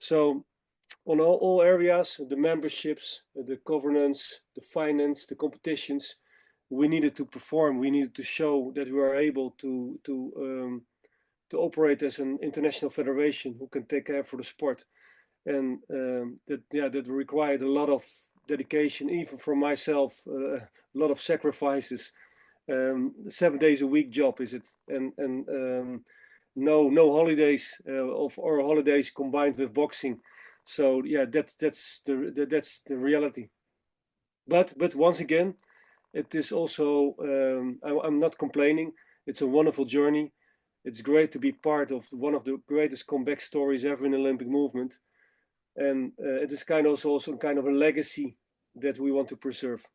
So on all areas, the memberships, the governance, the finance, the competitions, we needed to perform. We needed to show that we are able to operate as an international federation who can take care for the sport, and that required a lot of dedication, even from myself, a lot of sacrifices. 7 days a week job is it, and no holidays or holidays combined with boxing. So yeah, that's the reality. But once again, it is also I'm not complaining. It's a wonderful journey. It's great to be part of one of the greatest comeback stories ever in the Olympic movement, and it is also kind of a legacy that we want to preserve,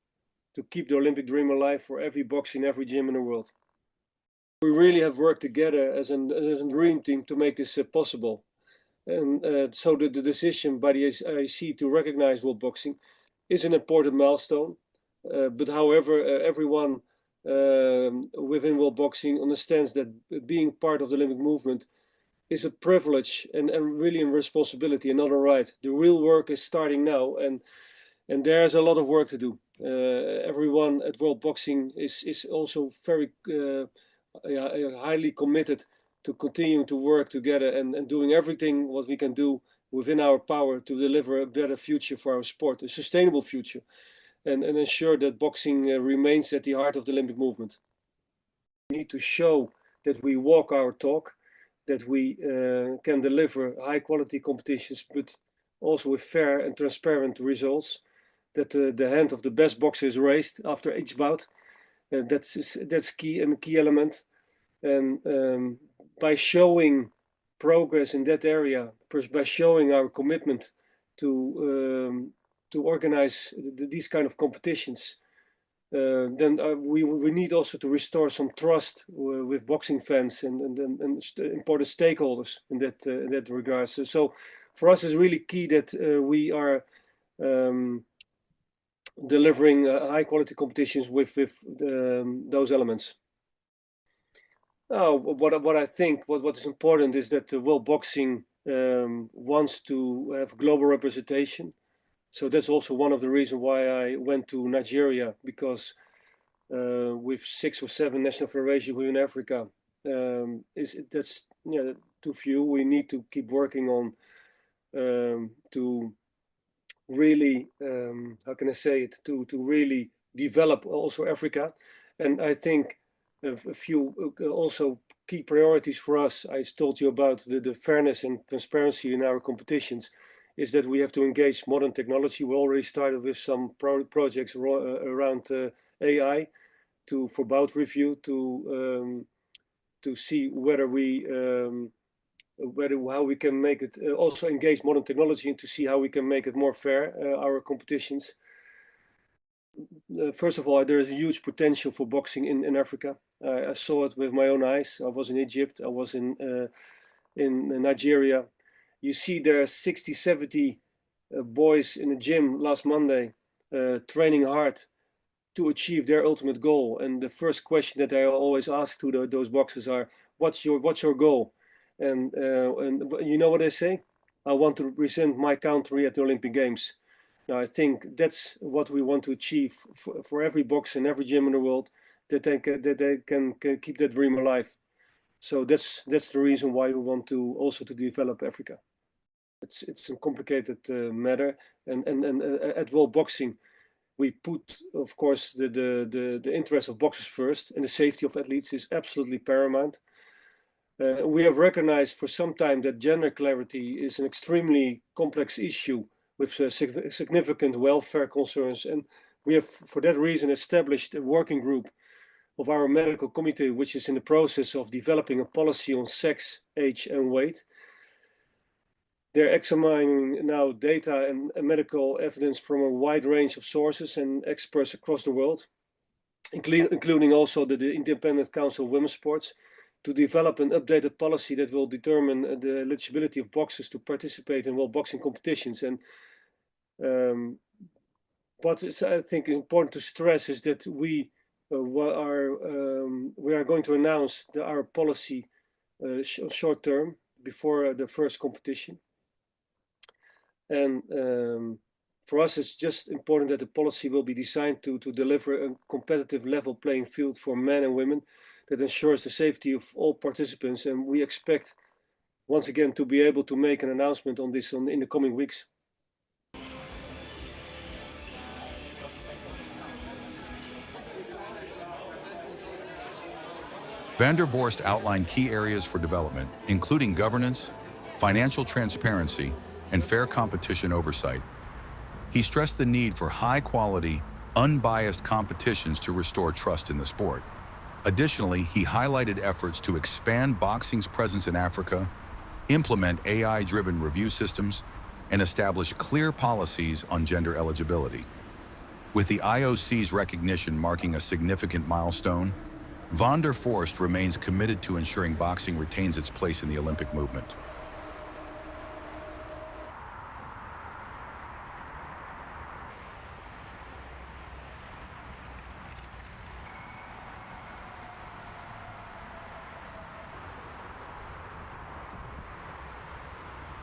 to keep the Olympic dream alive for every boxer in every gym in the world. We really have worked together as a dream team to make this possible. And so the decision by the IC to recognize world boxing is an important milestone. But however, everyone within world boxing understands that being part of the Olympic movement is a privilege and really a responsibility and not a right. The real work is starting now, and there's a lot of work to do. Everyone at world boxing is also very highly committed to continuing to work together and doing everything what we can do within our power to deliver a better future for our sport, a sustainable future, and ensure that boxing remains at the heart of the Olympic movement. We need to show that we walk our talk, that we can deliver high quality competitions, but also with fair and transparent results, that the hand of the best boxer is raised after each bout. That's key and a key element. And by showing progress in that area, by showing our commitment to organize these kind of competitions, then we need also to restore some trust with boxing fans and important stakeholders in that regard. So for us, it's really key that we are delivering high quality competitions with those elements. What I think what is important is that world boxing wants to have global representation. So that's also one of the reasons why I went to Nigeria, because with 6 or 7 national federations within Africa, that's too few. We need to keep working on to really how can I say it, to really develop also Africa. And I think a few also key priorities for us, I told you about the fairness and transparency in our competitions, is that we have to engage modern technology. We already started with some projects around AI for bout review, to see whether how we can make it, also engage modern technology, and to see how we can make it more fair, our competitions. First of all, there is a huge potential for boxing in Africa. I saw it with my own eyes. I was in Egypt, I was in Nigeria. You see there are 60, 70 boys in the gym last Monday, training hard to achieve their ultimate goal. And the first question that I always ask to those boxers are, what's your goal? And you know what they say? I want to represent my country at the Olympic Games. Now, I think that's what we want to achieve for every boxer in every gym in the world, that they can keep that dream alive. So that's the reason why we want to also to develop Africa. It's a complicated matter, and at World Boxing, we put, of course, the interest of boxers first, and the safety of athletes is absolutely paramount. We have recognized for some time that gender clarity is an extremely complex issue with significant welfare concerns, and we have, for that reason, established a working group of our medical committee, which is in the process of developing a policy on sex, age, and weight. They're examining now data and medical evidence from a wide range of sources and experts across the world, including also the Independent Council of Women's Sports, to develop an updated policy that will determine the eligibility of boxers to participate in world boxing competitions. And what is, I think, important to stress is that we are going to announce our policy short term before the first competition. And for us, it's just important that the policy will be designed to deliver a competitive level playing field for men and women that ensures the safety of all participants. And we expect, once again, to be able to make an announcement on this in the coming weeks. Van der Vorst outlined key areas for development, including governance, financial transparency, and fair competition oversight. He stressed the need for high-quality, unbiased competitions to restore trust in the sport. Additionally, he highlighted efforts to expand boxing's presence in Africa, implement AI-driven review systems, and establish clear policies on gender eligibility. With the IOC's recognition marking a significant milestone, Van der Vorst remains committed to ensuring boxing retains its place in the Olympic movement.